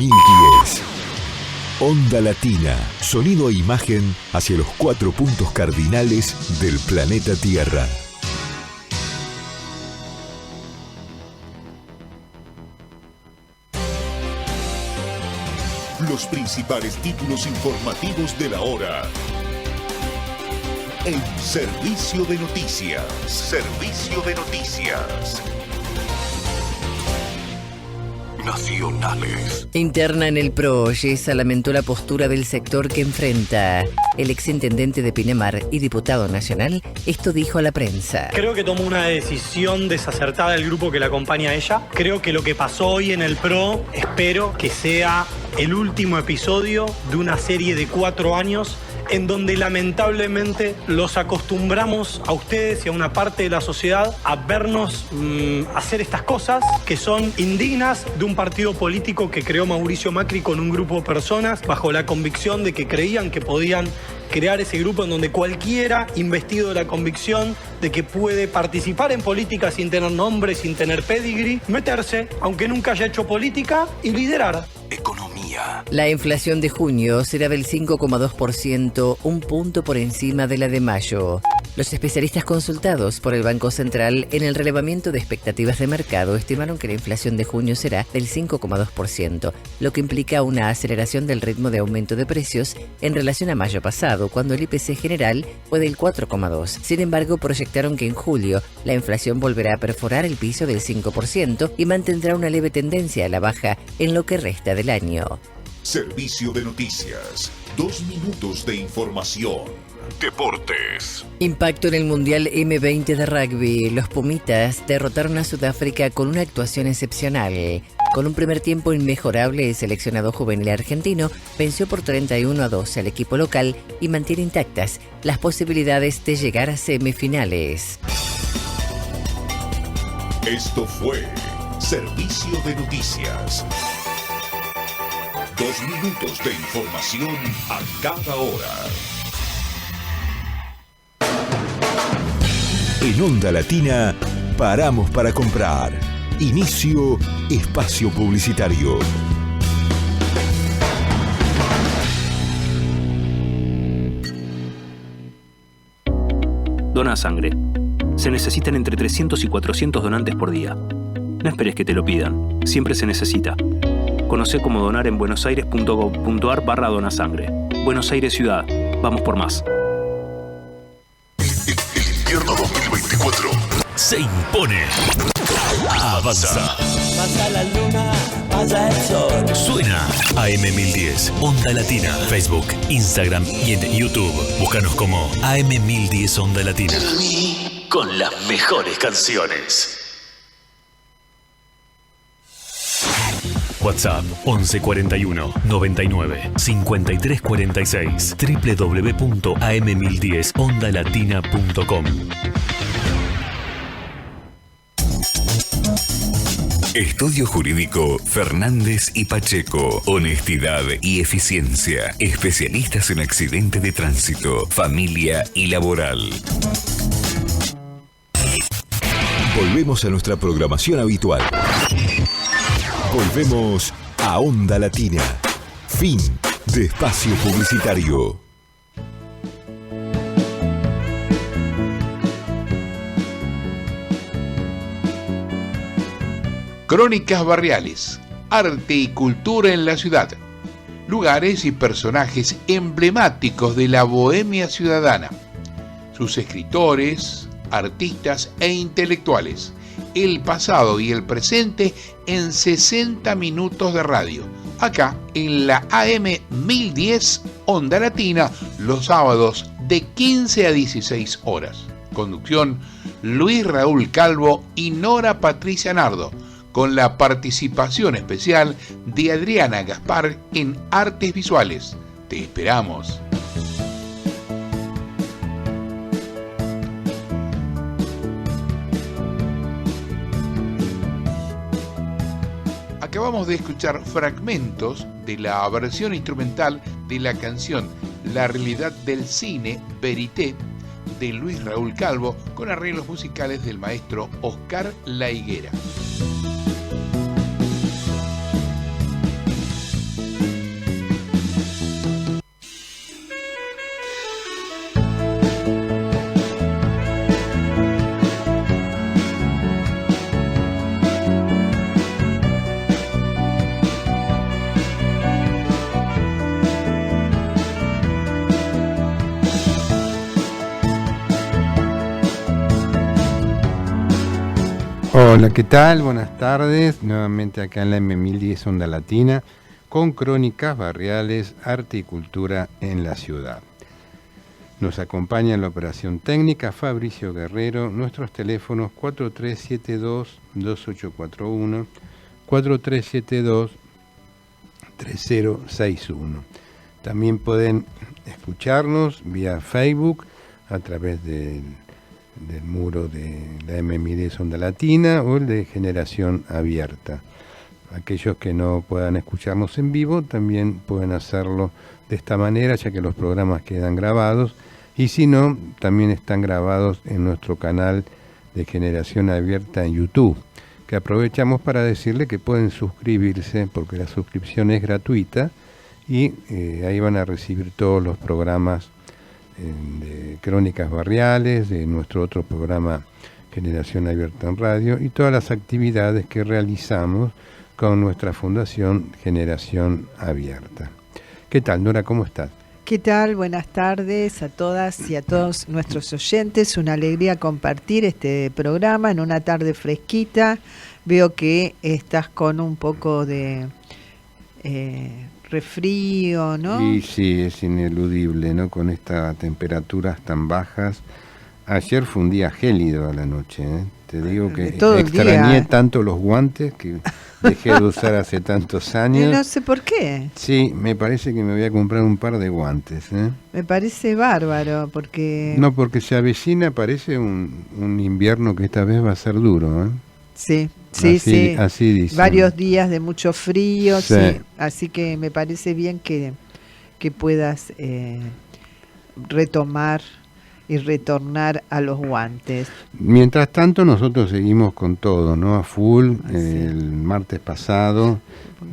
AM1010. Onda Latina. Sonido e imagen hacia los 4 puntos cardinales del planeta Tierra. Los principales títulos informativos de la hora. En Servicio de Noticias. Servicio de Noticias. Nacionales. Interna en el PRO, Yesa lamentó la postura del sector que enfrenta. El exintendente de Pinamar y diputado nacional, esto dijo a la prensa. Creo que tomó una decisión desacertada el grupo que la acompaña a ella. Creo que lo que pasó hoy en el PRO, espero que sea el último episodio de una serie de 4 años en donde lamentablemente los acostumbramos a ustedes y a una parte de la sociedad a vernos hacer estas cosas que son indignas de un partido político que creó Mauricio Macri con un grupo de personas bajo la convicción de que creían que podían crear ese grupo en donde cualquiera investido de la convicción de que puede participar en política sin tener nombre, sin tener pedigree, meterse, aunque nunca haya hecho política, y liderar. Economía. La inflación de junio será del 5,2%, un punto por encima de la de mayo. Los especialistas consultados por el Banco Central en el relevamiento de expectativas de mercado estimaron que la inflación de junio será del 5,2%, lo que implica una aceleración del ritmo de aumento de precios en relación a mayo pasado, cuando el IPC general fue del 4,2%. Sin embargo, proyectaron que en julio la inflación volverá a perforar el piso del 5% y mantendrá una leve tendencia a la baja en lo que resta del año. Servicio de Noticias. 2 minutos de información. Deportes. Impacto en el Mundial M20 de rugby. Los Pumitas derrotaron a Sudáfrica con una actuación excepcional. Con un primer tiempo inmejorable, el seleccionado juvenil argentino venció por 31-2 al equipo local y mantiene intactas las posibilidades de llegar a semifinales. Esto fue Servicio de Noticias. 2 minutos de información a cada hora. En Onda Latina, paramos para comprar. Inicio espacio publicitario. Dona sangre. Se necesitan entre 300 y 400 donantes por día. No esperes que te lo pidan. Siempre se necesita. Conoce cómo donar en buenosaires.gov.ar/donasangre. Buenos Aires Ciudad. Vamos por más. El invierno 2024 se impone. Avanza. Pasa la luna, pasa el sol. Suena AM1010, Onda Latina. Facebook, Instagram y en YouTube. Búscanos como AM1010 Onda Latina. Con las mejores canciones. WhatsApp 1141 99 53 46 www.am1010ondalatina.com. Estudio Jurídico Fernández y Pacheco. Honestidad y eficiencia. Especialistas en accidentes de tránsito, familia y laboral. Volvemos a nuestra programación habitual. Volvemos a Onda Latina. Fin de espacio publicitario. Crónicas barriales, arte y cultura en la ciudad, lugares y personajes emblemáticos de la bohemia ciudadana, sus escritores, artistas e intelectuales, el pasado y el presente en 60 minutos de radio, acá en la AM1010 Onda Latina, los sábados de 15 a 16 horas. Conducción Luis Raúl Calvo y Nora Patricia Nardo, con la participación especial de Adriana Gaspar en Artes Visuales. Te esperamos. Acabamos de escuchar fragmentos de la versión instrumental de la canción La realidad del cine, Verité, de Luis Raúl Calvo, con arreglos musicales del maestro Oscar La Higuera. Hola, ¿qué tal? Buenas tardes. Nuevamente acá en la M1010 Onda Latina con crónicas barriales, arte y cultura en la ciudad. Nos acompaña en la operación técnica Fabricio Guerrero, nuestros teléfonos 4372-2841, 4372-3061. También pueden escucharnos vía Facebook a través del muro de la M1010 Onda Latina o el de Generación Abierta. Aquellos que no puedan escucharnos en vivo también pueden hacerlo de esta manera, ya que los programas quedan grabados, y si no, también están grabados en nuestro canal de Generación Abierta en YouTube, que aprovechamos para decirle que pueden suscribirse, porque la suscripción es gratuita, y ahí van a recibir todos los programas de Crónicas Barriales, de nuestro otro programa Generación Abierta en Radio, y todas las actividades que realizamos con nuestra fundación Generación Abierta. ¿Qué tal, Nora? ¿Cómo estás? ¿Qué tal? Buenas tardes a todas y a todos nuestros oyentes. Una alegría compartir este programa en una tarde fresquita. Veo que estás con un poco de resfrío, ¿no? Y sí, es ineludible, ¿no? Con estas temperaturas tan bajas. Ayer fue un día gélido a la noche, ¿eh? Te digo que extrañé tanto los guantes que dejé de usar hace tantos años. No sé por qué. Sí, me parece que me voy a comprar un par de guantes, ¿eh? Me parece bárbaro, porque... No, porque se avecina, parece un invierno que esta vez va a ser duro, ¿eh? Sí. Así dicen. Varios días de mucho frío, sí. Así que me parece bien que puedas retomar y retornar a los guantes. Mientras tanto, nosotros seguimos con todo, ¿no? A full. El martes pasado,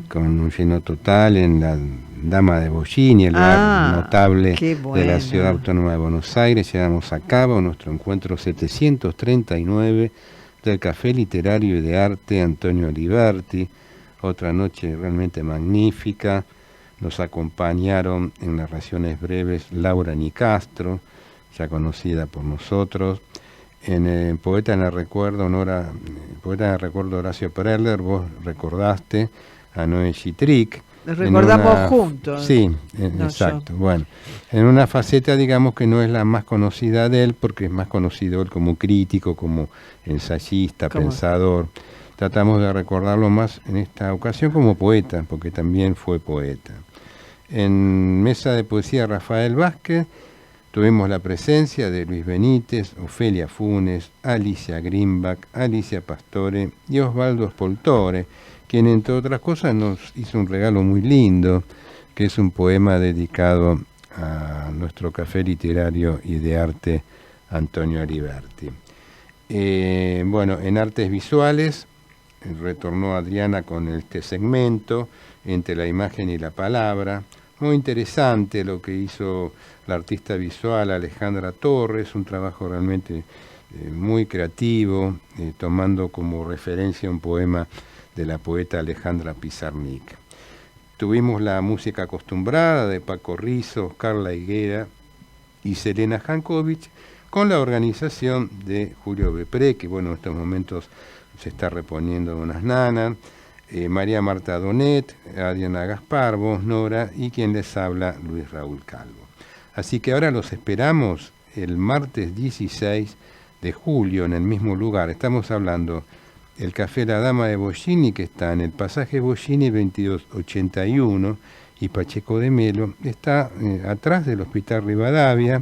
con un lleno total en la Dama de Bollini, el lugar notable de la Ciudad Autónoma de Buenos Aires. Llevamos a cabo nuestro encuentro 739 del Café Literario y de Arte Antonio Aliberti. Otra noche realmente magnífica. Nos acompañaron en narraciones breves Laura Nicastro, ya conocida por nosotros. En Poeta en el Recuerdo, Horacio Preller, vos recordaste a Noé Chitric. Lo recordamos juntos. Sí, exacto. Yo. Bueno, en una faceta, digamos, que no es la más conocida de él, porque es más conocido él como crítico, como ensayista, pensador. Tratamos de recordarlo más en esta ocasión como poeta, porque también fue poeta. En Mesa de Poesía Rafael Vázquez tuvimos la presencia de Luis Benítez, Ofelia Funes, Alicia Greenback, Alicia Pastore y Osvaldo Spoltore, quien entre otras cosas nos hizo un regalo muy lindo, que es un poema dedicado a nuestro Café Literario y de Arte Antonio Aliberti. Bueno, en Artes Visuales retornó Adriana con este segmento, Entre la Imagen y la Palabra. Muy interesante lo que hizo la artista visual Alejandra Torres, un trabajo realmente muy creativo, tomando como referencia un poema de la poeta Alejandra Pizarnik. Tuvimos la música acostumbrada de Paco Rizzo, Carla Higuera y Selena Jankovic, con la organización de Julio Bepré, que bueno, en estos momentos se está reponiendo de unas nanas, María Marta Donet, Adriana Gaspar, vos Nora, y quien les habla, Luis Raúl Calvo. Así que ahora los esperamos el martes 16 de julio en el mismo lugar. Estamos hablando del Café La Dama de Bollini, que está en el pasaje Bollini 2281, y Pacheco de Melo está atrás del Hospital Rivadavia,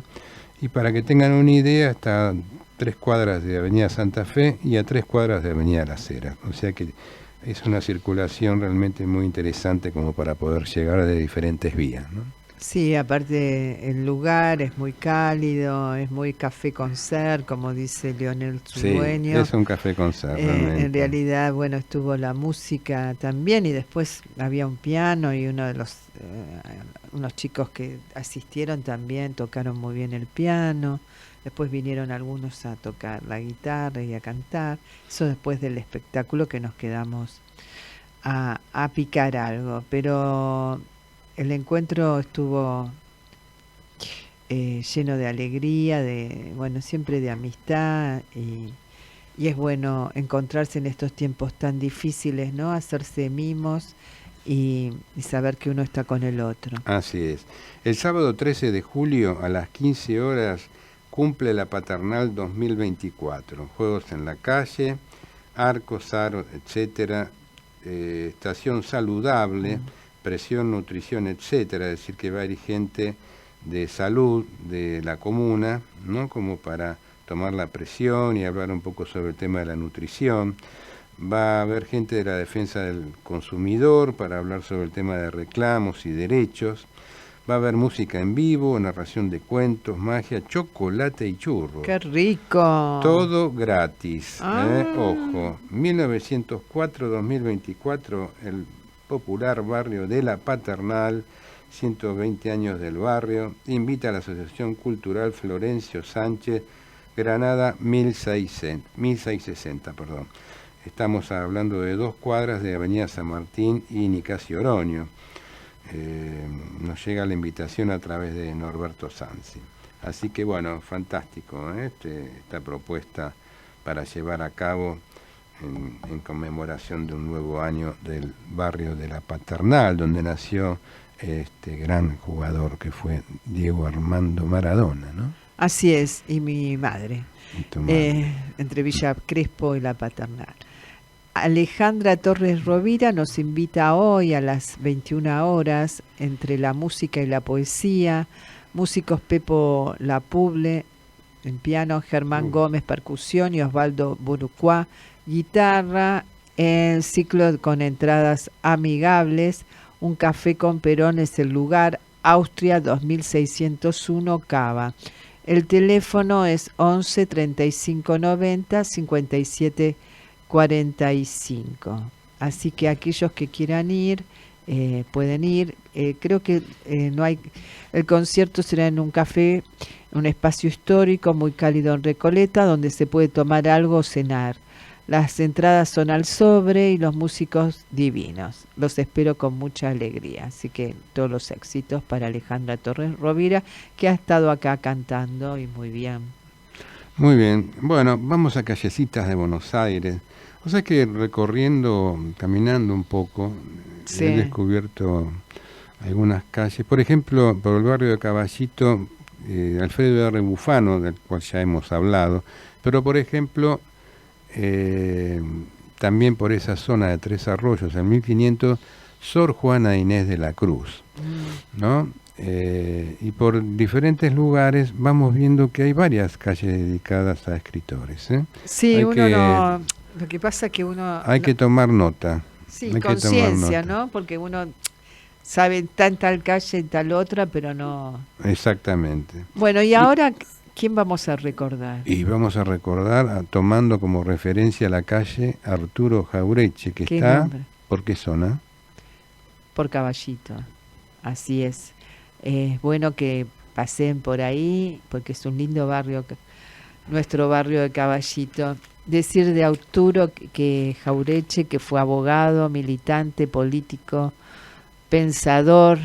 y para que tengan una idea, está a 3 cuadras de Avenida Santa Fe y a 3 cuadras de Avenida Las Heras. O sea que es una circulación realmente muy interesante como para poder llegar de diferentes vías, ¿no? Sí, aparte el lugar es muy cálido, es muy café concert, como dice Leonel, su dueño. Sí, es un café concert. En realidad, bueno, estuvo la música también y después había un piano y uno de los unos chicos que asistieron también tocaron muy bien el piano. Después vinieron algunos a tocar la guitarra y a cantar. Eso después del espectáculo que nos quedamos a picar algo. Pero el encuentro estuvo lleno de alegría, siempre de amistad y es bueno encontrarse en estos tiempos tan difíciles, ¿no? Hacerse mimos y saber que uno está con el otro. Así es. El sábado 13 de julio a las 15 horas cumple la Paternal 2024. Juegos en la calle, arcos, aros, etcétera, estación saludable, presión, nutrición, etcétera. Es decir, que va a ir gente de salud de la comuna, ¿no? Como para tomar la presión y hablar un poco sobre el tema de la nutrición. Va a haber gente de la defensa del consumidor para hablar sobre el tema de reclamos y derechos. Va a haber música en vivo, narración de cuentos, magia, chocolate y churros. ¡Qué rico! Todo gratis. Ojo, 1904-2024, el popular barrio de La Paternal, 120 años del barrio, invita a la Asociación Cultural Florencio Sánchez, Granada 1660. Estamos hablando de 2 cuadras de Avenida San Martín y Nicasio Oroño. Nos llega la invitación a través de Norberto Sansi. Así que bueno, fantástico esta propuesta para llevar a cabo en conmemoración de un nuevo año del barrio de La Paternal, donde nació este gran jugador que fue Diego Armando Maradona, ¿no? Así es, y mi madre. ¿Y tu madre? Entre Villa Crespo y La Paternal. Alejandra Torres Rovira nos invita hoy a las 21 horas, entre la música y la poesía, músicos Pepo Lapuble en piano, Germán Gómez percusión y Osvaldo Burucuá guitarra, en ciclo con entradas amigables. Un café con Perón es el lugar, Austria 2601 Cava. El teléfono es 11 35 90 57 45. Así que aquellos que quieran ir, pueden ir. Creo que no hay. El concierto será en un café, un espacio histórico muy cálido en Recoleta, donde se puede tomar algo o cenar. Las entradas son al sobre y los músicos divinos. Los espero con mucha alegría. Así que todos los éxitos para Alejandra Torres Rovira, que ha estado acá cantando y muy bien. Muy bien. Bueno, vamos a callecitas de Buenos Aires. O sea que recorriendo, caminando un poco, sí, he descubierto algunas calles. Por ejemplo, por el barrio de Caballito, Alfredo R. Bufano, del cual ya hemos hablado. Pero, por ejemplo, también por esa zona de Tres Arroyos, en 1500, Sor Juana Inés de la Cruz, ¿no? Y por diferentes lugares vamos viendo que hay varias calles dedicadas a escritores. Sí, lo que pasa es que uno... Hay que tomar nota. Sí, conciencia, ¿no? Porque uno sabe en tal calle, en tal otra, pero no... Exactamente. Bueno, y ahora, ¿quién vamos a recordar? Y vamos a recordar, tomando como referencia la calle Arturo Jaureche, que está... Nombre? ¿Por qué zona? Por Caballito, así es. Es bueno que pasen por ahí, porque es un lindo barrio, nuestro barrio de Caballito. Decir de Arturo que Jaureche, que fue abogado, militante, político, pensador,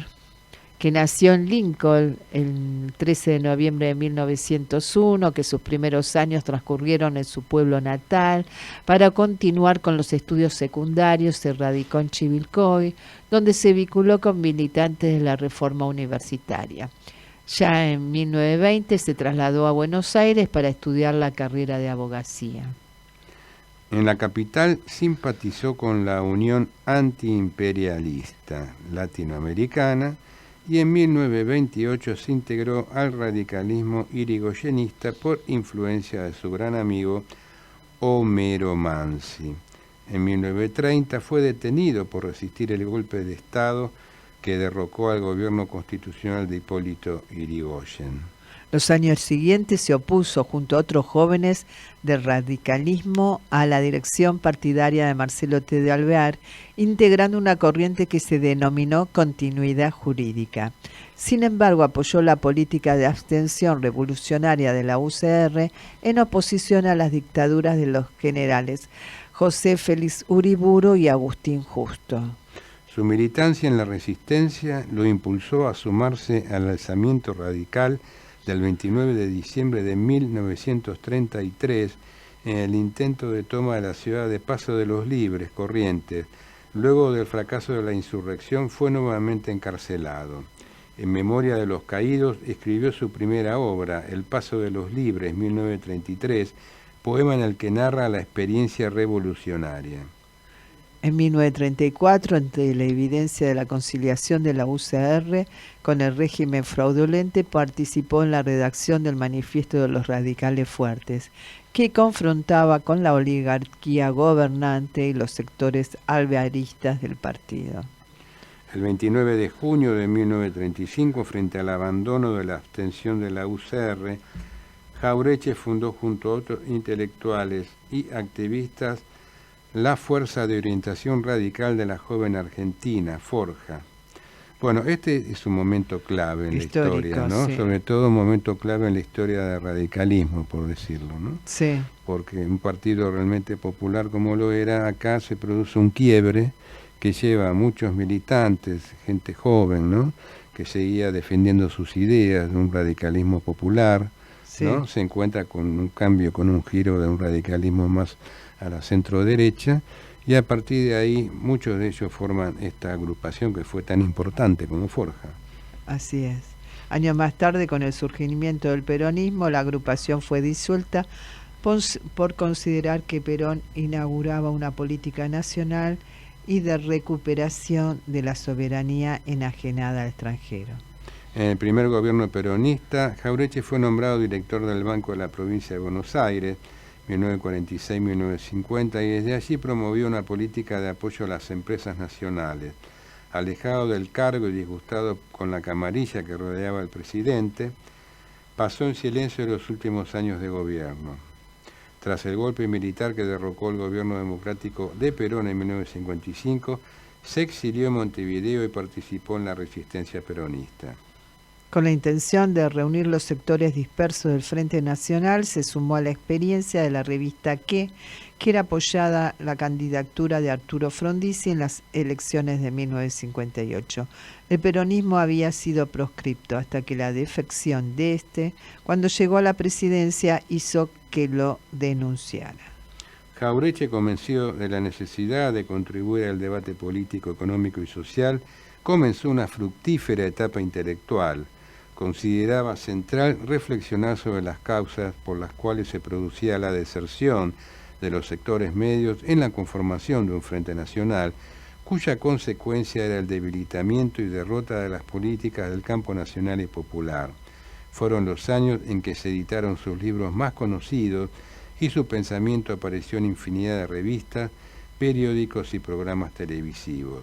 que nació en Lincoln el 13 de noviembre de 1901, que sus primeros años transcurrieron en su pueblo natal. Para continuar con los estudios secundarios se radicó en Chivilcoy, donde se vinculó con militantes de la Reforma Universitaria. Ya en 1920 se trasladó a Buenos Aires para estudiar la carrera de abogacía. En la capital simpatizó con la Unión Antiimperialista Latinoamericana y en 1928 se integró al radicalismo irigoyenista por influencia de su gran amigo Homero Mansi. En 1930 fue detenido por resistir el golpe de Estado que derrocó al gobierno constitucional de Hipólito Yrigoyen. Los años siguientes se opuso junto a otros jóvenes del radicalismo a la dirección partidaria de Marcelo T. de Alvear, integrando una corriente que se denominó continuidad jurídica. Sin embargo, apoyó la política de abstención revolucionaria de la UCR en oposición a las dictaduras de los generales José Félix Uriburu y Agustín Justo. Su militancia en la resistencia lo impulsó a sumarse al alzamiento radical del 29 de diciembre de 1933 en el intento de toma de la ciudad de Paso de los Libres, Corrientes. Luego del fracaso de la insurrección fue nuevamente encarcelado. En memoria de los caídos escribió su primera obra, El Paso de los Libres, 1933, poema en el que narra la experiencia revolucionaria. En 1934, ante la evidencia de la conciliación de la UCR con el régimen fraudulento, participó en la redacción del Manifiesto de los Radicales Fuertes, que confrontaba con la oligarquía gobernante y los sectores alvearistas del partido. El 29 de junio de 1935, frente al abandono de la abstención de la UCR, Jauretche fundó junto a otros intelectuales y activistas la Fuerza de Orientación Radical de la Joven Argentina, Forja. Bueno, este es un momento clave en histórico, la historia, ¿no? Sí. Sobre todo un momento clave en la historia del radicalismo, por decirlo, ¿no? Sí. Porque un partido realmente popular como lo era, acá se produce un quiebre que lleva a muchos militantes, gente joven, ¿no? Que seguía defendiendo sus ideas de un radicalismo popular, sí. ¿no? Se encuentra con un cambio, con un giro de un radicalismo más a la centro derecha, y a partir de ahí muchos de ellos forman esta agrupación que fue tan importante como Forja. Así es. Años más tarde, con el surgimiento del peronismo, la agrupación fue disuelta por considerar que Perón inauguraba una política nacional y de recuperación de la soberanía enajenada al extranjero. En el primer gobierno peronista, Jauretche fue nombrado director del Banco de la Provincia de Buenos Aires, 1946-1950, y desde allí promovió una política de apoyo a las empresas nacionales. Alejado del cargo y disgustado con la camarilla que rodeaba al presidente, pasó en silencio los últimos años de gobierno. Tras el golpe militar que derrocó el gobierno democrático de Perón en 1955, se exilió en Montevideo y participó en la resistencia peronista. Con la intención de reunir los sectores dispersos del Frente Nacional, se sumó a la experiencia de la revista que era apoyada la candidatura de Arturo Frondizi en las elecciones de 1958. El peronismo había sido proscripto hasta que la defección de este, cuando llegó a la presidencia, hizo que lo denunciara. Jauretche, convencido de la necesidad de contribuir al debate político, económico y social, comenzó una fructífera etapa intelectual. Consideraba central reflexionar sobre las causas por las cuales se producía la deserción de los sectores medios en la conformación de un Frente Nacional, cuya consecuencia era el debilitamiento y derrota de las políticas del campo nacional y popular. Fueron los años en que se editaron sus libros más conocidos y su pensamiento apareció en infinidad de revistas, periódicos y programas televisivos.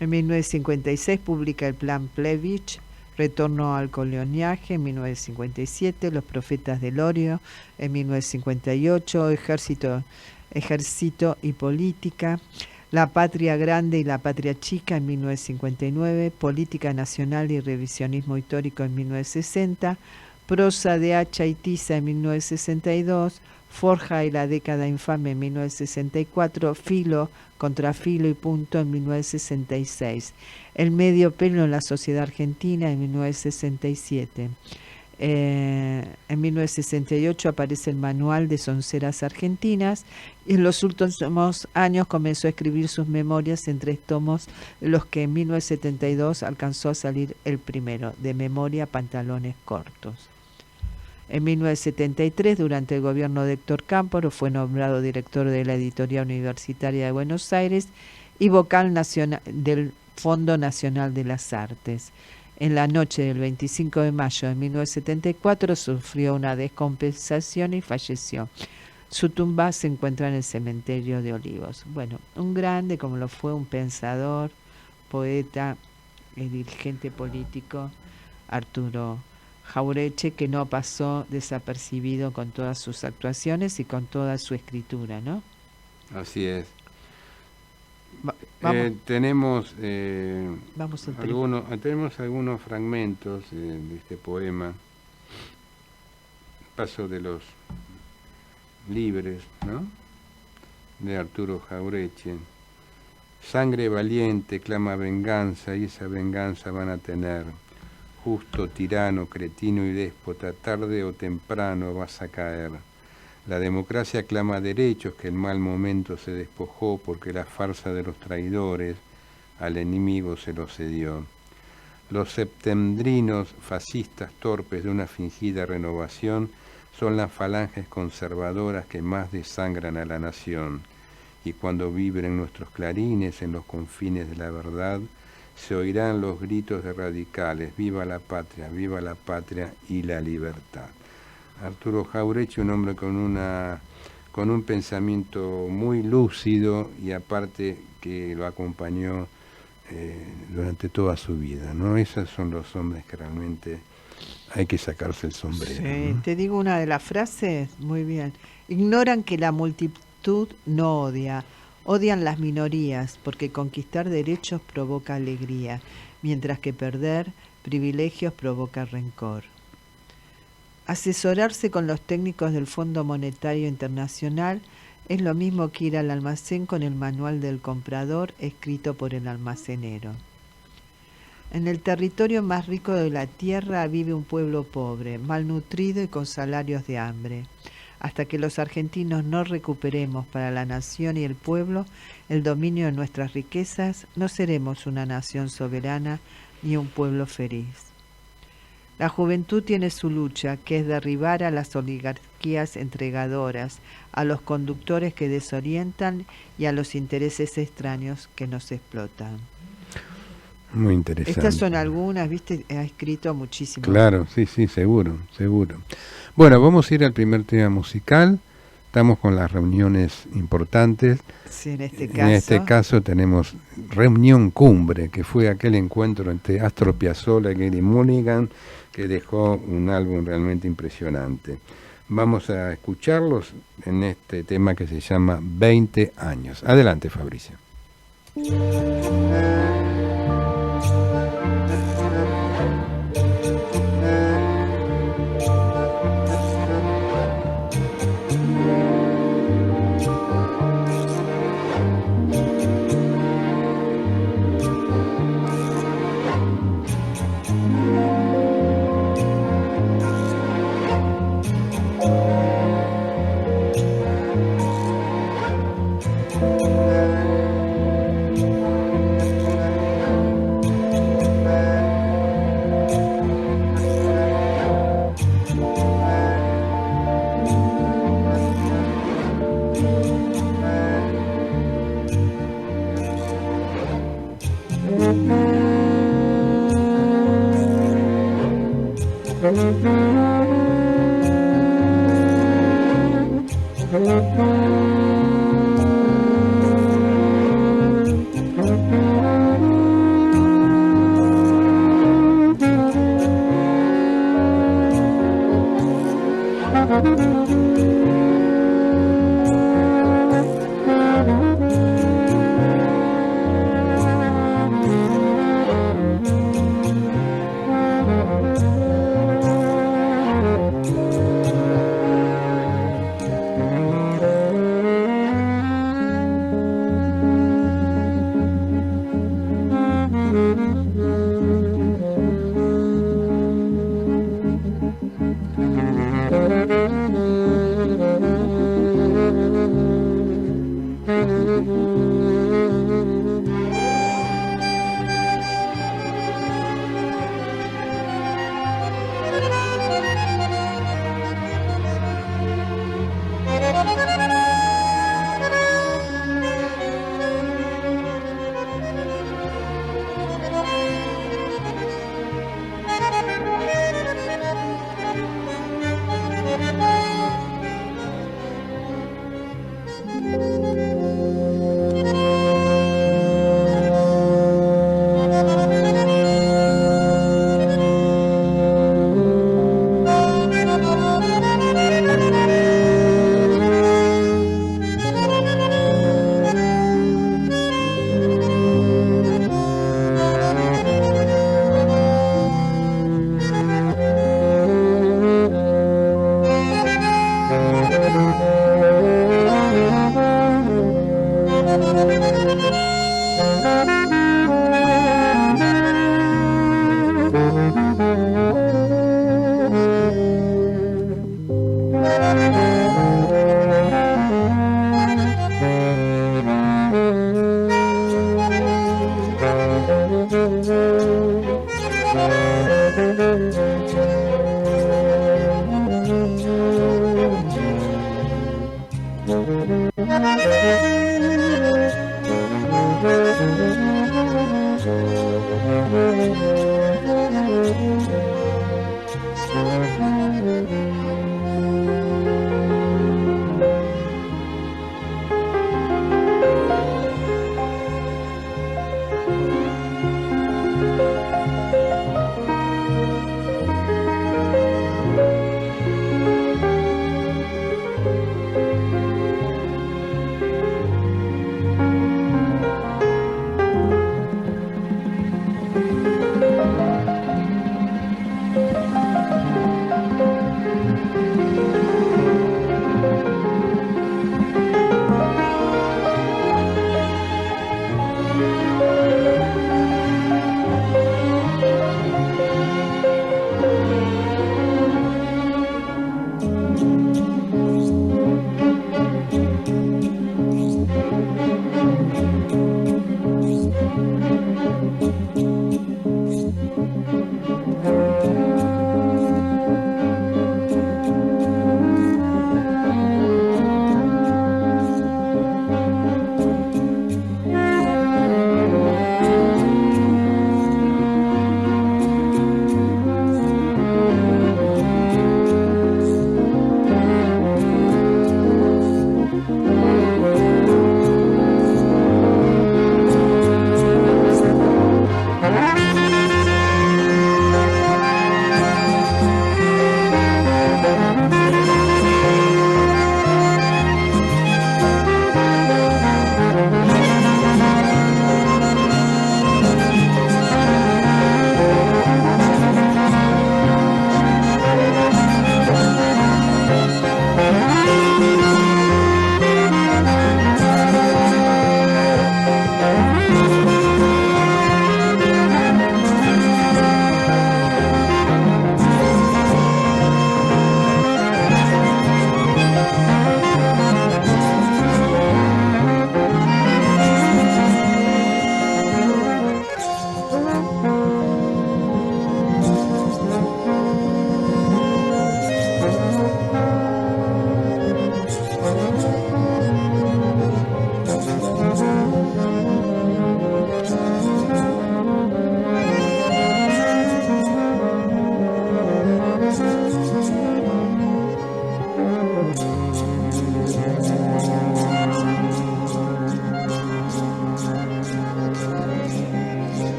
En 1956 publica el Plan Plevich, Retorno al coloniaje, en 1957, Los Profetas del Orio, en 1958, Ejército y Política, La Patria Grande y la Patria Chica, en 1959, Política Nacional y Revisionismo Histórico, en 1960, Prosa de Hacha y Tiza, en 1962, Forja y la década infame, en 1964, Filo, Contrafilo y Punto, en 1966. El medio pelo en la sociedad argentina, en 1967. En 1968 aparece el Manual de Sonceras Argentinas, y en los últimos años comenzó a escribir sus memorias en 3 tomos, los que en 1972 alcanzó a salir el primero, De Memoria, Pantalones Cortos. En 1973, durante el gobierno de Héctor Cámpora, fue nombrado director de la Editorial Universitaria de Buenos Aires y vocal nacional del Fondo Nacional de las Artes. En la noche del 25 de mayo de 1974 sufrió una descompensación y falleció. Su tumba se encuentra en el cementerio de Olivos. Bueno, un grande como lo fue un pensador, poeta y dirigente político, Arturo Jauretche, que no pasó desapercibido con todas sus actuaciones y con toda su escritura, ¿no? Así es. Tenemos algunos fragmentos de este poema, Paso de los Libres, ¿no? De Arturo Jauretche. Sangre valiente clama venganza, y esa venganza van a tener. Justo, tirano, cretino y déspota, tarde o temprano vas a caer. La democracia clama derechos que en mal momento se despojó porque la farsa de los traidores al enemigo se los cedió. Los septembrinos fascistas torpes de una fingida renovación son las falanges conservadoras que más desangran a la nación. Y cuando vibren nuestros clarines en los confines de la verdad, se oirán los gritos de radicales: viva la patria y la libertad. Arturo Jauregui, un hombre con un pensamiento muy lúcido y aparte que lo acompañó durante toda su vida, ¿no? Esos son los hombres que realmente hay que sacarse el sombrero. Sí, ¿no? Te digo una de las frases, muy bien. Ignoran que la multitud no odia, odian las minorías, porque conquistar derechos provoca alegría, mientras que perder privilegios provoca rencor. Asesorarse con los técnicos del Fondo Monetario Internacional es lo mismo que ir al almacén con el manual del comprador escrito por el almacenero. En el territorio más rico de la tierra vive un pueblo pobre, malnutrido y con salarios de hambre. Hasta que los argentinos no recuperemos para la nación y el pueblo el dominio de nuestras riquezas, no seremos una nación soberana ni un pueblo feliz. La juventud tiene su lucha, que es derribar a las oligarquías entregadoras, a los conductores que desorientan y a los intereses extraños que nos explotan. Muy interesante. Estas son algunas, ¿viste? Ha escrito muchísimo. Claro, sí, seguro. Bueno, vamos a ir al primer tema musical. Estamos con las reuniones importantes. Sí, en este caso tenemos Reunión Cumbre, que fue aquel encuentro entre Astor Piazzolla y Gary Mulligan, que dejó un álbum realmente impresionante. Vamos a escucharlos en este tema que se llama 20 años. Adelante, Fabricio.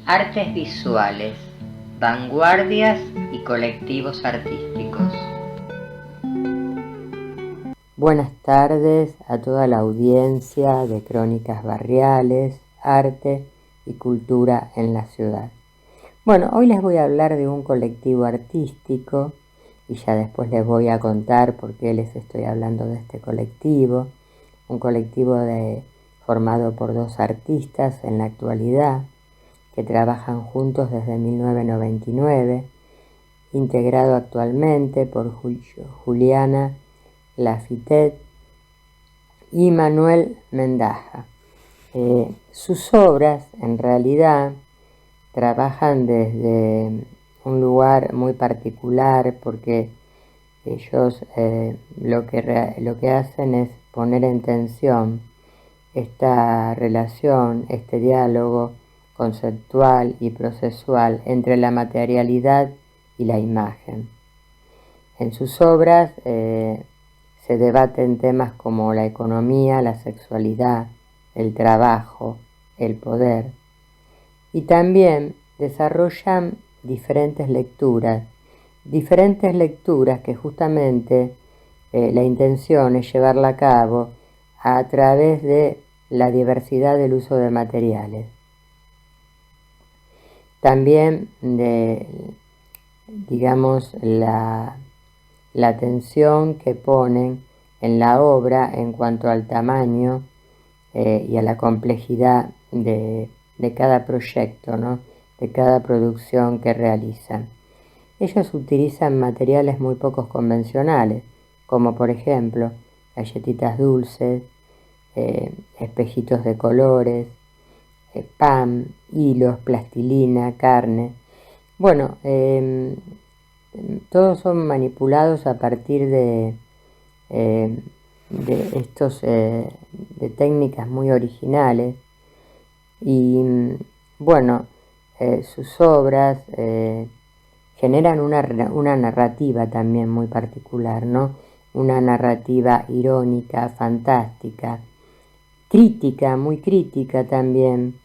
Artes visuales, vanguardias y colectivos artísticos. Buenas tardes a toda la audiencia de Crónicas Barriales, Arte y Cultura en la Ciudad. Bueno, hoy les voy a hablar de un colectivo artístico y ya después les voy a contar por qué les estoy hablando de este colectivo. Un colectivo formado por 2 artistas en la actualidad que trabajan juntos desde 1999, integrado actualmente por Juliana Lafitet y Manuel Mendaja. Sus obras en realidad trabajan desde un lugar muy particular porque ellos lo que hacen es poner en tensión esta relación, este diálogo conceptual y procesual entre la materialidad y la imagen. En sus obras se debaten temas como la economía, la sexualidad, el trabajo, el poder, y también desarrollan diferentes lecturas que justamente la intención es llevarla a cabo a través de la diversidad del uso de materiales. También la atención que ponen en la obra en cuanto al tamaño y a la complejidad de cada proyecto, ¿no? De cada producción que realizan. Ellos utilizan materiales muy pocos convencionales, como por ejemplo galletitas dulces, espejitos de colores, pan, hilos, plastilina, carne. Bueno, todos son manipulados a partir de técnicas muy originales y bueno, sus obras generan una narrativa también muy particular, ¿no? Una narrativa irónica, fantástica, crítica, muy crítica también,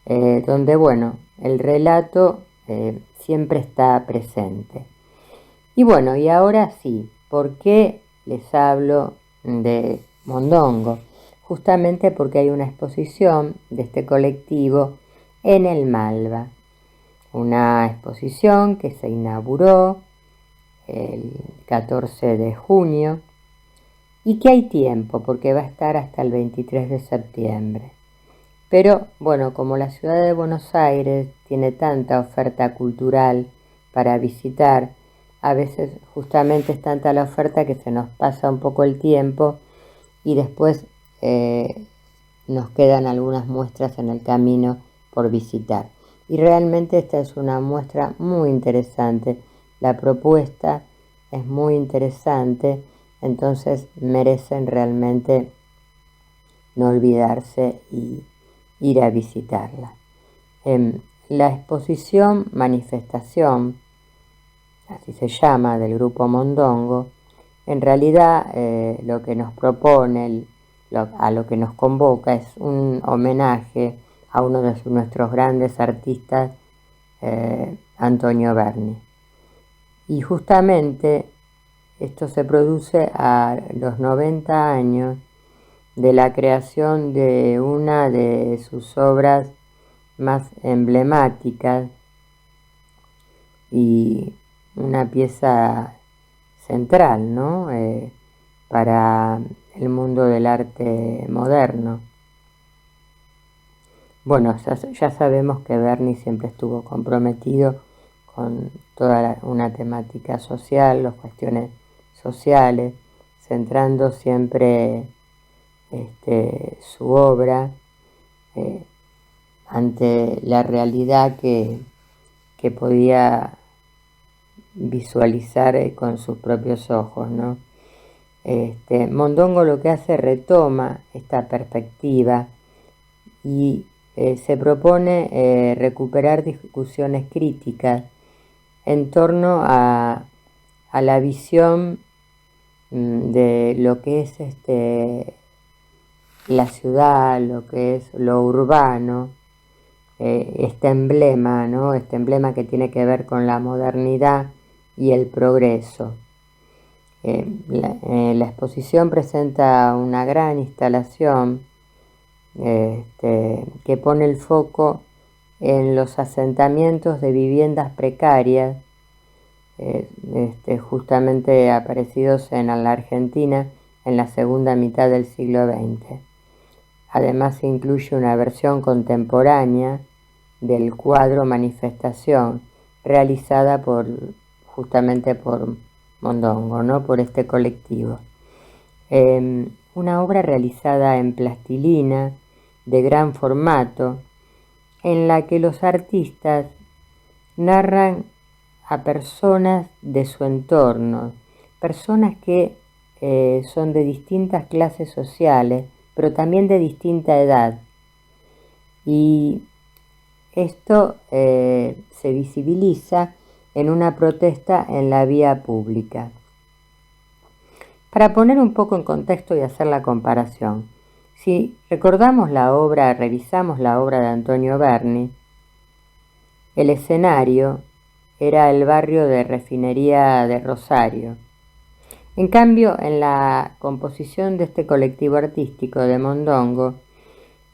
donde, bueno, el relato siempre está presente. Y bueno, y ahora sí, ¿por qué les hablo de Mondongo? Justamente porque hay una exposición de este colectivo en el Malva. Una exposición que se inauguró el 14 de junio y que hay tiempo porque va a estar hasta el 23 de septiembre. Pero bueno, como la ciudad de Buenos Aires tiene tanta oferta cultural para visitar, a veces justamente es tanta la oferta que se nos pasa un poco el tiempo y después nos quedan algunas muestras en el camino por visitar. Y realmente esta es una muestra muy interesante. La propuesta es muy interesante, entonces merecen realmente no olvidarse y ir a visitarla. La exposición Manifestación, así se llama, del grupo Mondongo, en realidad lo que nos propone, a lo que nos convoca es un homenaje a uno de nuestros grandes artistas, Antonio Berni. Y justamente esto se produce a los 90 años de la creación de una de sus obras más emblemáticas y una pieza central, ¿no? Para el mundo del arte moderno. Bueno, ya sabemos que Berni siempre estuvo comprometido con toda una temática social, las cuestiones sociales, centrando siempre su obra ante la realidad que podía visualizar con sus propios ojos, ¿no? Mondongo lo que hace, retoma esta perspectiva y se propone recuperar discusiones críticas en torno a la visión de lo que es la ciudad, lo que es lo urbano, este emblema, ¿no? Este emblema que tiene que ver con la modernidad y el progreso. La exposición presenta una gran instalación que pone el foco en los asentamientos de viviendas precarias, justamente aparecidos en la Argentina en la segunda mitad del siglo XX. Además incluye una versión contemporánea del cuadro Manifestación, realizada justamente por Mondongo, ¿no? Por este colectivo. Una obra realizada en plastilina de gran formato, en la que los artistas narran a personas de su entorno, personas que son de distintas clases sociales, pero también de distinta edad. Y esto se visibiliza en una protesta en la vía pública. Para poner un poco en contexto y hacer la comparación, si recordamos revisamos la obra de Antonio Berni, el escenario era el barrio de Refinería de Rosario. En cambio, en la composición de este colectivo artístico de Mondongo,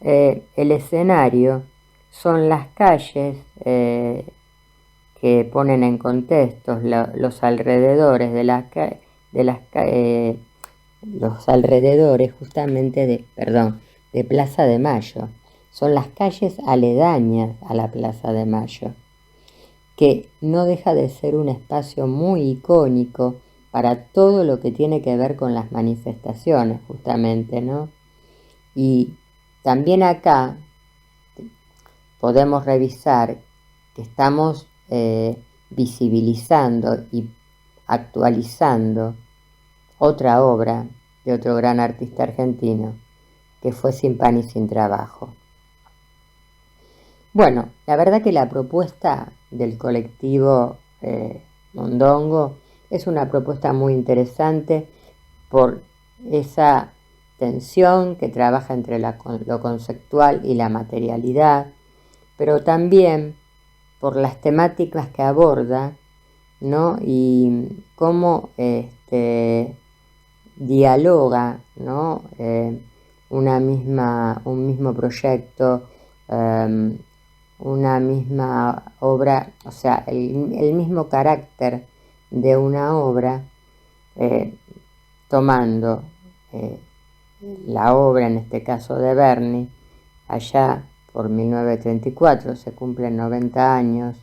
el escenario son las calles que ponen en contexto los alrededores los alrededores justamente de Plaza de Mayo. Son las calles aledañas a la Plaza de Mayo, que no deja de ser un espacio muy icónico para todo lo que tiene que ver con las manifestaciones, justamente, ¿no? Y también acá podemos revisar que estamos visibilizando y actualizando otra obra de otro gran artista argentino, que fue Sin Pan y Sin Trabajo. Bueno, la verdad que la propuesta del colectivo Mondongo, es una propuesta muy interesante por esa tensión que trabaja entre lo conceptual y la materialidad, pero también por las temáticas que aborda, ¿no? Y cómo dialoga, ¿no? Un mismo proyecto, una misma obra, o sea, el mismo carácter de una obra, tomando la obra, en este caso de Berni, allá por 1934, se cumplen 90 años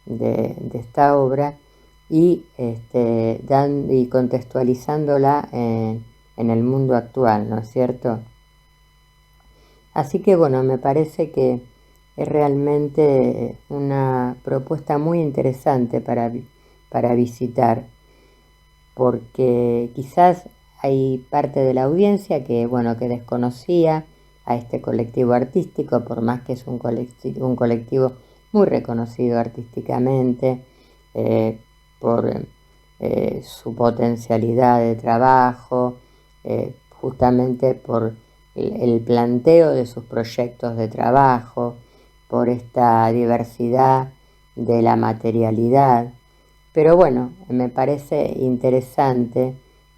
de esta obra, y contextualizándola en el mundo actual, ¿no es cierto? Así que bueno, me parece que es realmente una propuesta muy interesante para visitar, porque quizás hay parte de la audiencia que desconocía a este colectivo artístico, por más que es un colectivo muy reconocido artísticamente, por su potencialidad de trabajo, justamente por el planteo de sus proyectos de trabajo, por esta diversidad de la materialidad. Pero bueno, me parece interesante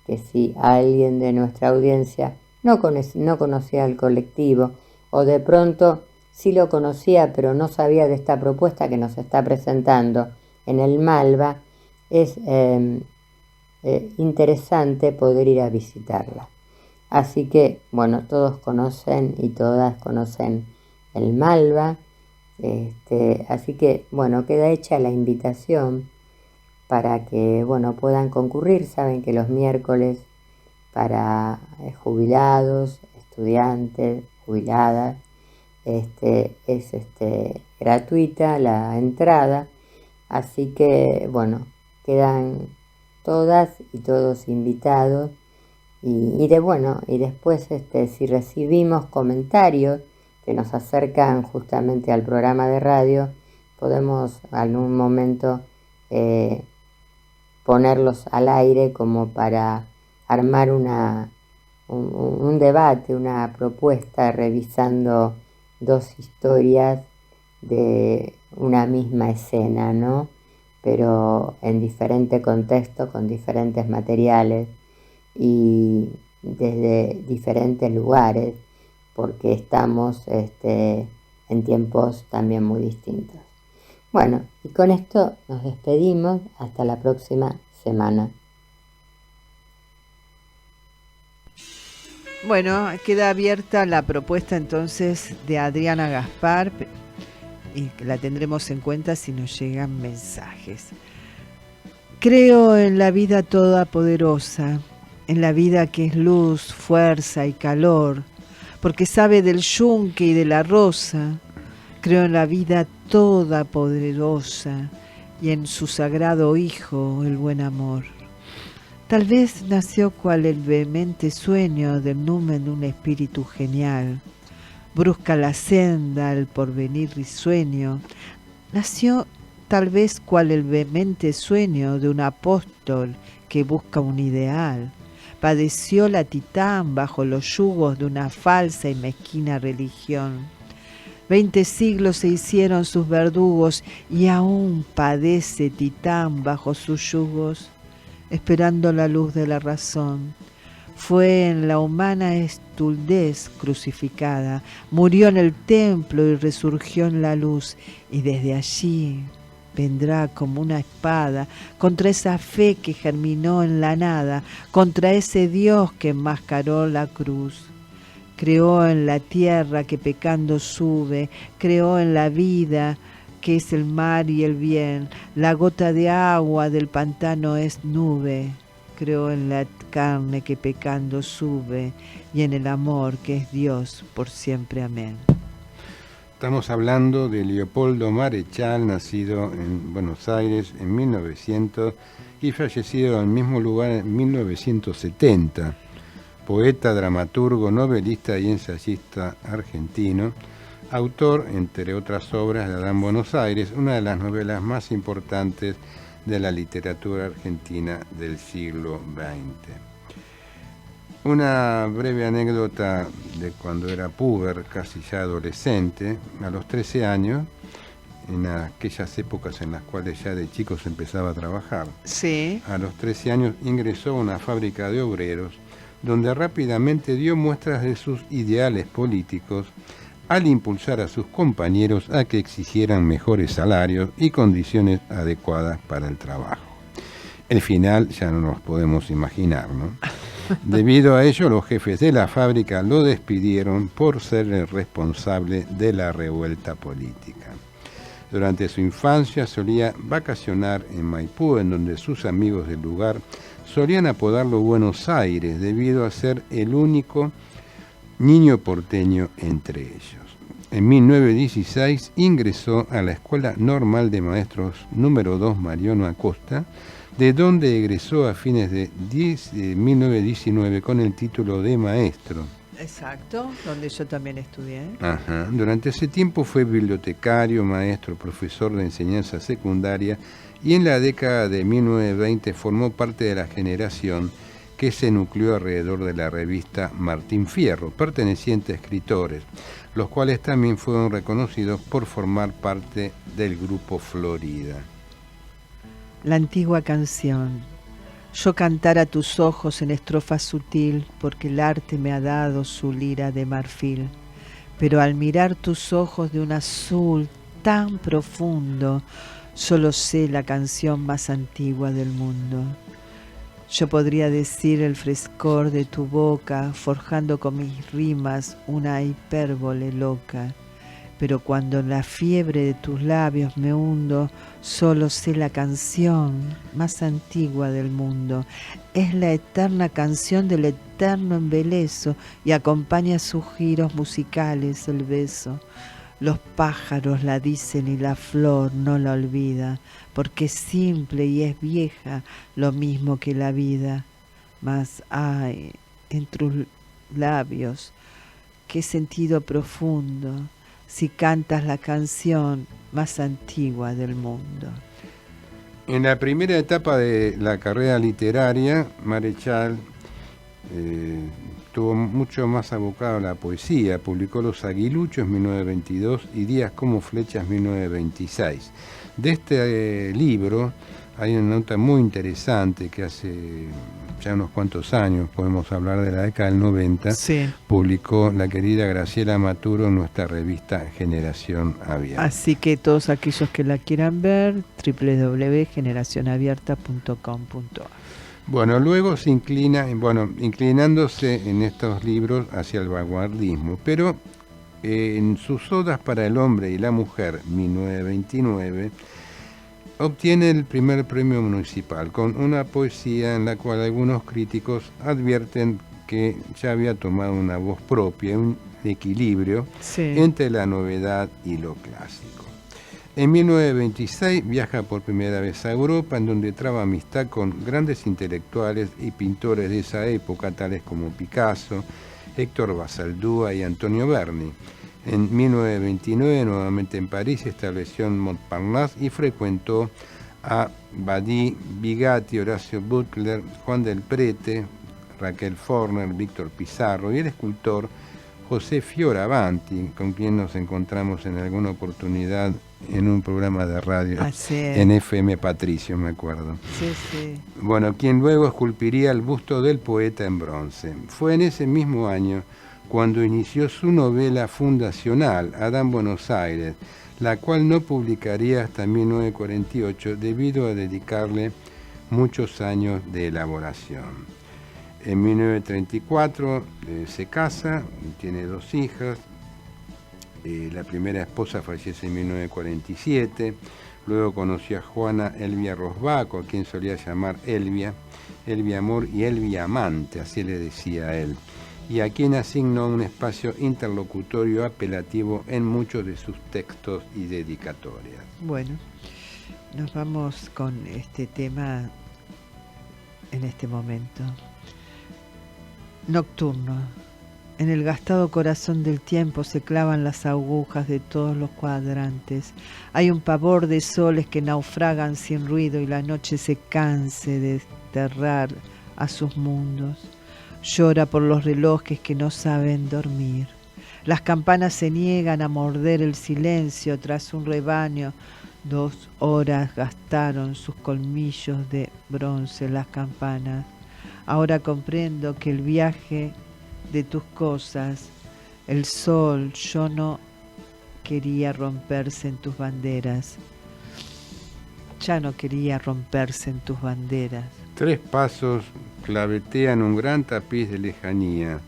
que si alguien de nuestra audiencia no conocía al colectivo, o de pronto sí lo conocía pero no sabía de esta propuesta que nos está presentando en el Malva, es interesante poder ir a visitarla. Así que, bueno, todos conocen y todas conocen el Malva, así que, bueno, queda hecha la invitación para que, puedan concurrir. Saben que los miércoles para jubilados, estudiantes, jubiladas, es gratuita la entrada, así que, quedan todas y todos invitados, y después si recibimos comentarios que nos acercan justamente al programa de radio, podemos en algún momento ponerlos al aire como para armar un debate, una propuesta, revisando dos historias de una misma escena, ¿no? Pero en diferente contexto, con diferentes materiales y desde diferentes lugares, porque estamos en tiempos también muy distintos. Bueno, y con esto nos despedimos hasta la próxima semana. Bueno, queda abierta la propuesta entonces de Adriana Gaspar, y la tendremos en cuenta si nos llegan mensajes. Creo en la vida todopoderosa, en la vida que es luz, fuerza y calor, porque sabe del yunque y de la rosa. Creo en la vida todopoderosa y en su sagrado Hijo, el buen amor. Tal vez nació cual el vehemente sueño del numen de un espíritu genial. Brusca la senda, el porvenir risueño. Nació tal vez cual el vehemente sueño de un apóstol que busca un ideal. Padeció la Titán bajo los yugos de una falsa y mezquina religión. 20 siglos se hicieron sus verdugos y aún padece Titán bajo sus yugos, esperando la luz de la razón. Fue en la humana estuldez crucificada, murió en el templo y resurgió en la luz, y desde allí vendrá como una espada contra esa fe que germinó en la nada, contra ese Dios que enmascaró la cruz. Creó en la tierra que pecando sube, creó en la vida que es el mar y el bien, la gota de agua del pantano es nube. Creó en la carne que pecando sube y en el amor que es Dios por siempre. Amén. Estamos hablando de Leopoldo Marechal, nacido en Buenos Aires en 1900 y fallecido en el mismo lugar en 1970. Poeta, dramaturgo, novelista y ensayista argentino, autor, entre otras obras, de Adán Buenos Aires, una de las novelas más importantes de la literatura argentina del siglo XX. Una breve anécdota de cuando era puber, casi ya adolescente, a los 13 años, en aquellas épocas en las cuales ya de chico se empezaba a trabajar. Sí. A los 13 años ingresó a una fábrica de obreros, donde rápidamente dio muestras de sus ideales políticos al impulsar a sus compañeros a que exigieran mejores salarios y condiciones adecuadas para el trabajo. El final ya no nos podemos imaginar, ¿no? Debido a ello, los jefes de la fábrica lo despidieron por ser el responsable de la revuelta política. Durante su infancia solía vacacionar en Maipú, en donde sus amigos del lugar solían apodarlo Buenos Aires, debido a ser el único niño porteño entre ellos. En 1916 ingresó a la Escuela Normal de Maestros número 2 Mariano Acosta, de donde egresó a fines de 1919 con el título de maestro. Exacto, donde yo también estudié. Ajá. Durante ese tiempo fue bibliotecario, maestro, profesor de enseñanza secundaria y en la década de 1920 formó parte de la generación que se nucleó alrededor de la revista Martín Fierro, perteneciente a escritores, los cuales también fueron reconocidos por formar parte del grupo Florida. La antigua canción. Yo cantar a tus ojos en estrofa sutil, porque el arte me ha dado su lira de marfil. Pero al mirar tus ojos de un azul tan profundo, solo sé la canción más antigua del mundo. Yo podría decir el frescor de tu boca, forjando con mis rimas una hipérbole loca. Pero cuando en la fiebre de tus labios me hundo, solo sé la canción más antigua del mundo. Es la eterna canción del eterno embeleso y acompaña sus giros musicales el beso. Los pájaros la dicen y la flor no la olvida, porque es simple y es vieja, lo mismo que la vida. Mas hay en tus labios qué sentido profundo, si cantas la canción más antigua del mundo. En la primera etapa de la carrera literaria, Marechal estuvo mucho más abocado a la poesía. Publicó Los Aguiluchos en 1922 y Días como Flechas en 1926. De este libro hay una nota muy interesante que hace ya unos cuantos años, podemos hablar de la década del 90, sí, publicó la querida Graciela Maturo en nuestra revista Generación Abierta. Así que todos aquellos que la quieran ver, www.generacionabierta.com.ar. Bueno, luego se inclina, inclinándose en estos libros hacia el vanguardismo, pero en sus Odas para el Hombre y la Mujer, 1929, obtiene el primer premio municipal con una poesía en la cual algunos críticos advierten que ya había tomado una voz propia, un equilibrio entre la novedad y lo clásico. En 1926 viaja por primera vez a Europa, en donde traba amistad con grandes intelectuales y pintores de esa época, tales como Picasso, Héctor Basaldúa y Antonio Berni. En 1929, nuevamente en París, se estableció en Montparnasse y frecuentó a Badí, Bigatti, Horacio Butler, Juan del Prete, Raquel Forner, Víctor Pizarro y el escultor José Fioravanti, con quien nos encontramos en alguna oportunidad en un programa de radio en FM Patricio, me acuerdo. Sí, sí. Bueno, quien luego esculpiría el busto del poeta en bronce. Fue en ese mismo año cuando inició su novela fundacional, Adán Buenos Aires, la cual no publicaría hasta 1948 debido a dedicarle muchos años de elaboración. En 1934 se casa, tiene 2 hijas. La primera esposa fallece en 1947. Luego conoció a Juana Elvia Rosbaco, a quien solía llamar Elvia, Elvia Amor y Elvia Amante, así le decía a él, y a quien asignó un espacio interlocutorio apelativo en muchos de sus textos y dedicatorias. Bueno, nos vamos con este tema en este momento. Nocturno, En el gastado corazón del tiempo se clavan las agujas de todos los cuadrantes. Hay un pavor de soles que naufragan sin ruido y la noche se canse de desterrar a sus mundos. Llora por los relojes que no saben dormir. Las campanas se niegan a morder el silencio tras un rebaño. 2 horas gastaron sus colmillos de bronce las campanas. Ahora comprendo que el viaje de tus cosas, el sol, yo no quería romperse en tus banderas. Ya no quería romperse en tus banderas. 3 pasos clavetean un gran tapiz de lejanía.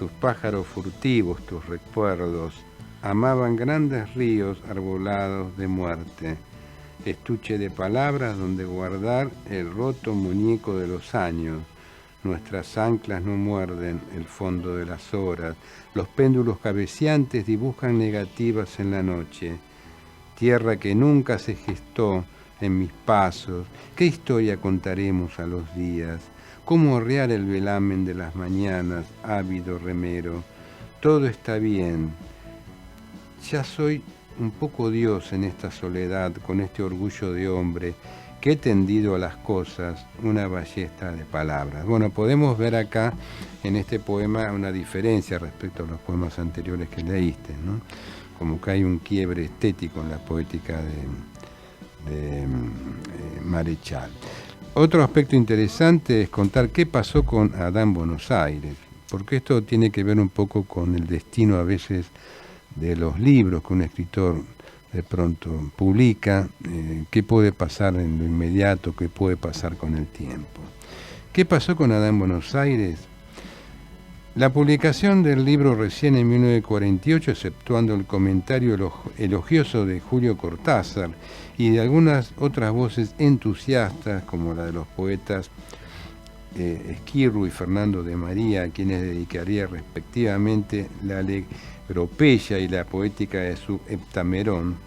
Sus pájaros furtivos, tus recuerdos, amaban grandes ríos arbolados de muerte. Estuche de palabras donde guardar el roto muñeco de los años. Nuestras anclas no muerden el fondo de las horas. Los péndulos cabeceantes dibujan negativas en la noche. Tierra que nunca se gestó en mis pasos. ¿Qué historia contaremos a los días? ¿Cómo horrear el velamen de las mañanas, ávido remero? Todo está bien. Ya soy un poco Dios en esta soledad, con este orgullo de hombre, que he tendido a las cosas una ballesta de palabras. Bueno, podemos ver acá en este poema una diferencia respecto a los poemas anteriores que leíste, ¿no? Como que hay un quiebre estético en la poética de Marechal. Otro aspecto interesante es contar qué pasó con Adán Buenos Aires, porque esto tiene que ver un poco con el destino a veces de los libros que un escritor de pronto publica, qué puede pasar en lo inmediato, qué puede pasar con el tiempo. ¿Qué pasó con Adán Buenos Aires? La publicación del libro recién en 1948, exceptuando el comentario elogioso de Julio Cortázar y de algunas otras voces entusiastas, como la de los poetas Esquirru y Fernando de María, a quienes dedicaría respectivamente la Alegropeya y la poética de su Heptamerón,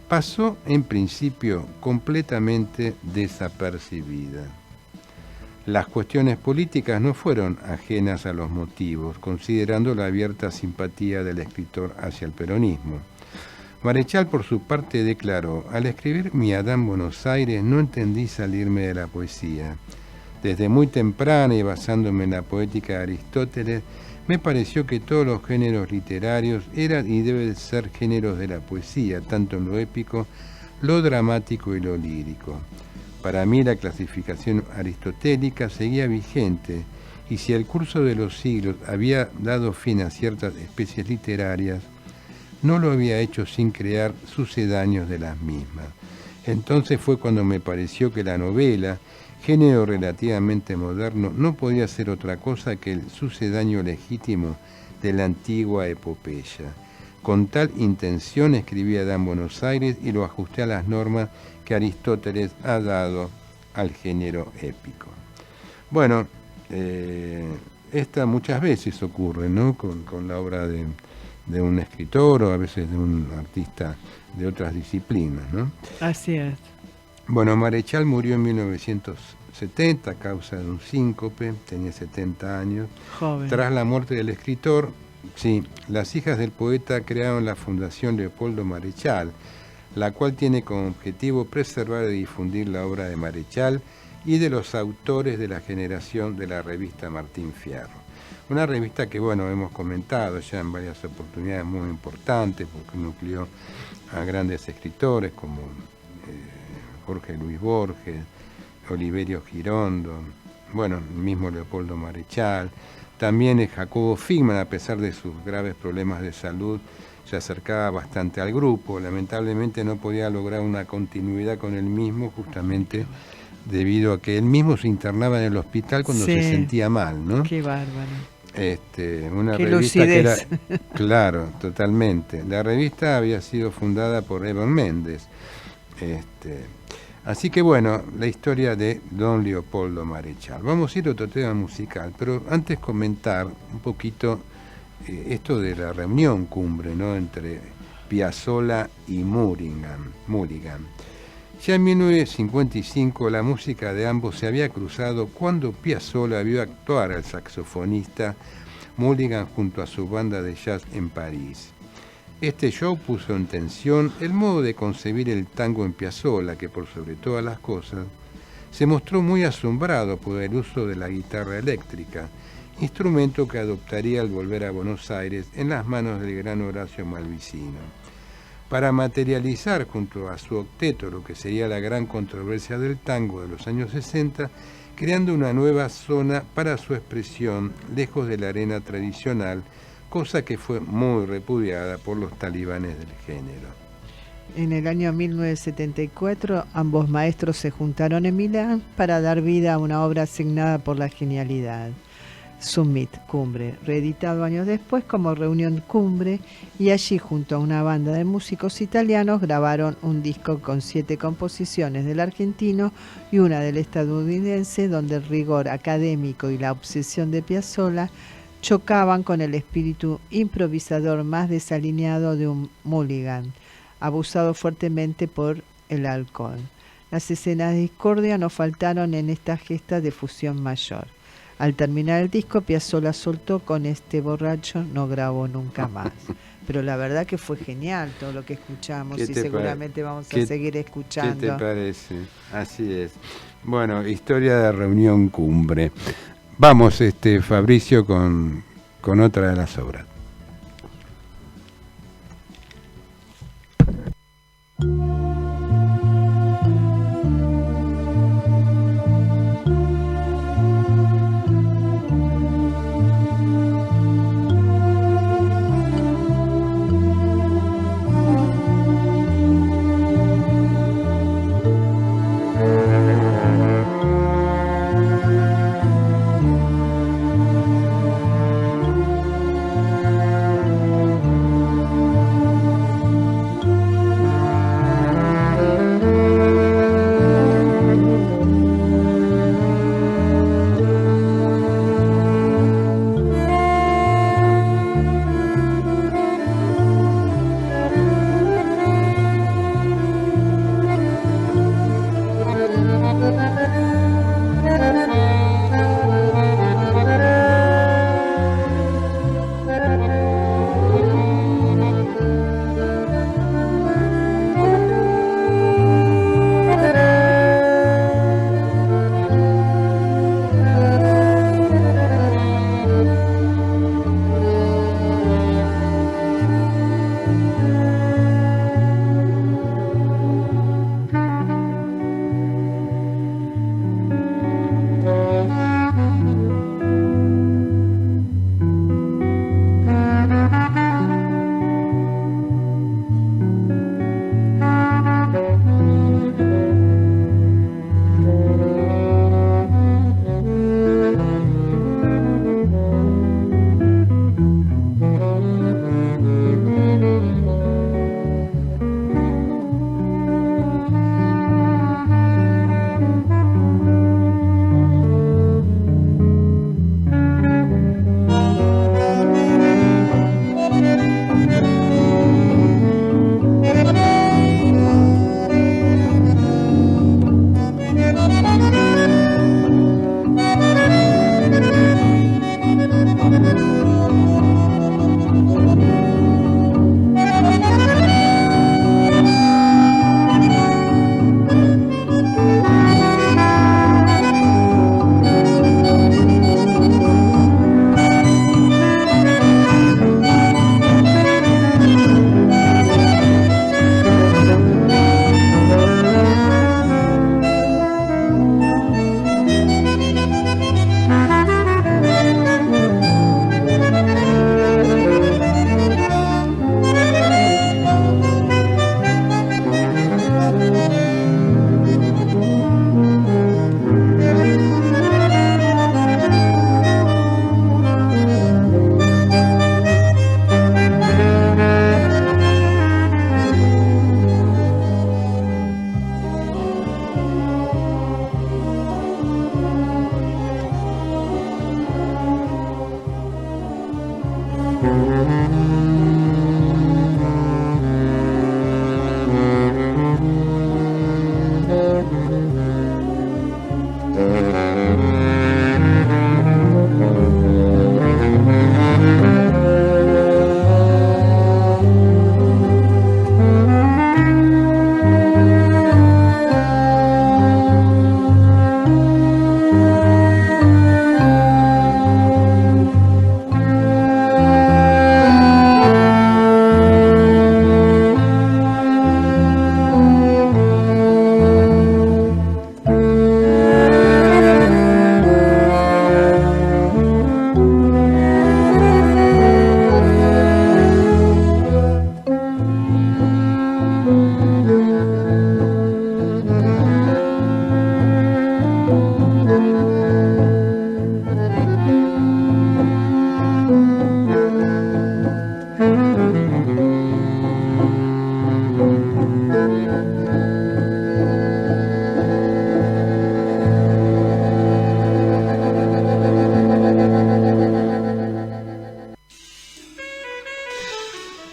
pasó en principio completamente desapercibida. Las cuestiones políticas no fueron ajenas a los motivos, considerando la abierta simpatía del escritor hacia el peronismo. Marechal, por su parte, declaró: al escribir Mi Adán Buenos Aires no entendí salirme de la poesía. Desde muy temprana y basándome en la poética de Aristóteles, me pareció que todos los géneros literarios eran y deben ser géneros de la poesía, tanto en lo épico, lo dramático y lo lírico. Para mí la clasificación aristotélica seguía vigente, y si el curso de los siglos había dado fin a ciertas especies literarias, no lo había hecho sin crear sucedáneos de las mismas. Entonces fue cuando me pareció que la novela, género relativamente moderno, no podía ser otra cosa que el sucedáneo legítimo de la antigua epopeya. Con tal intención escribí Adán Buenos Aires y lo ajusté a las normas que Aristóteles ha dado al género épico. Bueno, esta muchas veces ocurre, ¿no? Con la obra de un escritor o a veces de un artista de otras disciplinas, ¿no? Así es. Bueno, Marechal murió en 1970 a causa de un síncope, tenía 70 años. Joven. Tras la muerte del escritor, sí, las hijas del poeta crearon la Fundación Leopoldo Marechal, la cual tiene como objetivo preservar y difundir la obra de Marechal y de los autores de la generación de la revista Martín Fierro. Una revista que, bueno, hemos comentado ya en varias oportunidades muy importantes, porque nucleó a grandes escritores como Jorge Luis Borges, Oliverio Girondo, bueno, el mismo Leopoldo Marechal, también Jacobo Figman, a pesar de sus graves problemas de salud, se acercaba bastante al grupo. Lamentablemente no podía lograr una continuidad con él mismo, justamente debido a que él mismo se internaba en el hospital cuando se sentía mal, ¿no? Qué bárbaro. Una Qué revista lucidez. que era, claro, totalmente. La revista había sido fundada por Evan Méndez. Así que bueno, la historia de don Leopoldo Marechal. Vamos a ir a otro tema musical, pero antes comentar un poquito esto de la reunión cumbre, ¿no?, entre Piazzolla y Mulligan. Ya en 1955 la música de ambos se había cruzado cuando Piazzolla vio actuar al saxofonista Mulligan junto a su banda de jazz en París. Este show puso en tensión el modo de concebir el tango en Piazzolla, que por sobre todas las cosas se mostró muy asombrado por el uso de la guitarra eléctrica, instrumento que adoptaría al volver a Buenos Aires en las manos del gran Horacio Malvicino. Para materializar junto a su octeto lo que sería la gran controversia del tango de los años 60, creando una nueva zona para su expresión lejos de la arena tradicional, cosa que fue muy repudiada por los talibanes del género. En el año 1974, ambos maestros se juntaron en Milán para dar vida a una obra asignada por la genialidad, Summit, Cumbre, reeditado años después como Reunión Cumbre, y allí junto a una banda de músicos italianos grabaron un disco con 7 composiciones del argentino y una del estadounidense, donde el rigor académico y la obsesión de Piazzolla chocaban con el espíritu improvisador más desalineado de un Mulligan, abusado fuertemente por el alcohol. Las escenas de discordia no faltaron en esta gesta de fusión mayor. Al terminar el disco, Piazzolla soltó: con este borracho no grabó nunca más. Pero la verdad que fue genial todo lo que escuchamos y seguramente vamos a seguir escuchando. ¿Qué te parece? Así es. Bueno, historia de Reunión Cumbre. Vamos, Fabricio, con otra de las obras.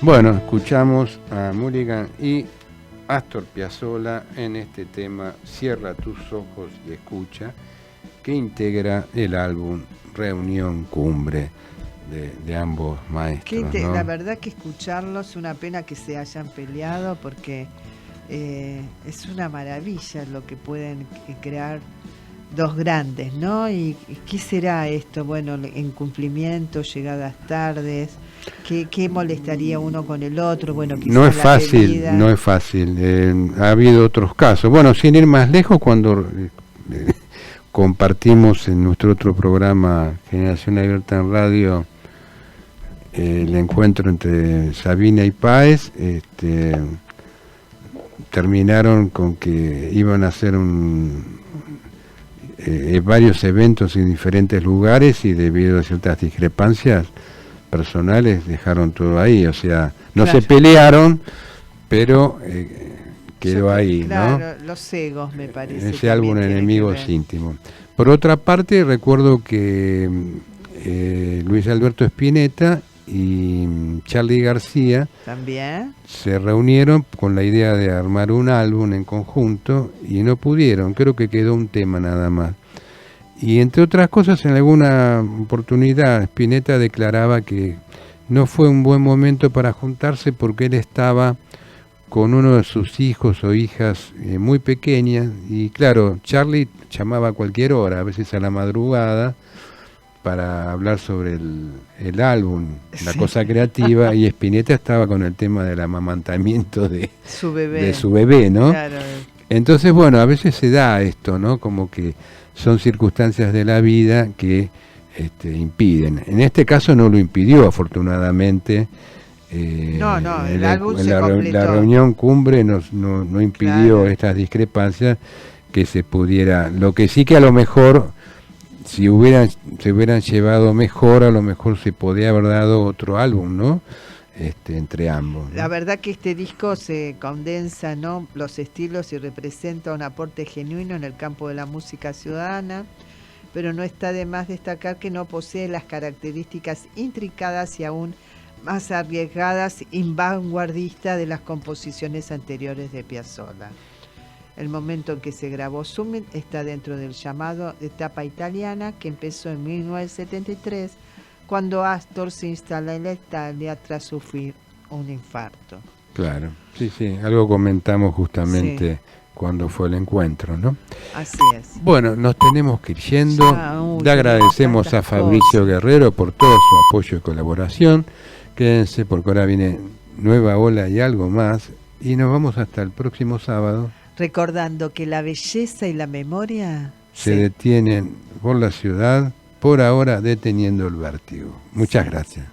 Bueno, escuchamos a Mulligan y Astor Piazzolla en este tema Cierra tus ojos y escucha, que integra el álbum Reunión Cumbre de ambos maestros, ¿no? La verdad que escucharlos es una pena que se hayan peleado, porque es una maravilla lo que pueden crear dos grandes, ¿no? ¿Y qué será esto? Bueno, incumplimiento, llegadas tardes, ¿qué molestaría uno con el otro? Bueno, no es fácil, no es fácil. Ha habido otros casos. Bueno, sin ir más lejos, cuando compartimos en nuestro otro programa Generación Abierta en Radio el encuentro entre Sabina y Páez, terminaron con que iban a hacer varios eventos en diferentes lugares, y debido a ciertas discrepancias personales dejaron todo ahí. O sea, no claro, se pelearon, pero quedó ahí, claro, ¿no? Los egos, me parece. Ese álbum Enemigos Íntimos. Por otra parte, recuerdo que Luis Alberto Spinetta y Charly García también se reunieron con la idea de armar un álbum en conjunto y no pudieron, creo que quedó un tema nada más. Y entre otras cosas, en alguna oportunidad Spinetta declaraba que no fue un buen momento para juntarse porque él estaba con uno de sus hijos o hijas muy pequeñas, y claro, Charly llamaba a cualquier hora, a veces a la madrugada, para hablar sobre el álbum, la cosa creativa, y Spinetta estaba con el tema del amamantamiento de su bebé, ¿no? Claro. Entonces, bueno, a veces se da esto, ¿no? Como que son circunstancias de la vida que impiden. En este caso no lo impidió, afortunadamente. El álbum se completó. La reunión cumbre no impidió, claro, estas discrepancias, que se pudiera. Lo que sí que a lo mejor, si se hubieran llevado mejor, a lo mejor se podía haber dado otro álbum, ¿no? Entre ambos, ¿no? La verdad que este disco se condensa, ¿no?, los estilos y representa un aporte genuino en el campo de la música ciudadana, pero no está de más destacar que no posee las características intricadas y aún más arriesgadas y vanguardistas de las composiciones anteriores de Piazzolla. El momento en que se grabó Summit está dentro del llamado etapa italiana, que empezó en 1973, cuando Astor se instala en la Italia tras sufrir un infarto. Claro, sí, algo comentamos justamente cuando fue el encuentro, ¿no? Así es. Bueno, nos tenemos que ir yendo. Le agradecemos a Fabricio Guerrero por todo su apoyo y colaboración. Quédense porque ahora viene Nueva Ola y algo más, y nos vamos hasta el próximo sábado. Recordando que la belleza y la memoria se detienen por la ciudad, por ahora deteniendo el vértigo. Muchas gracias.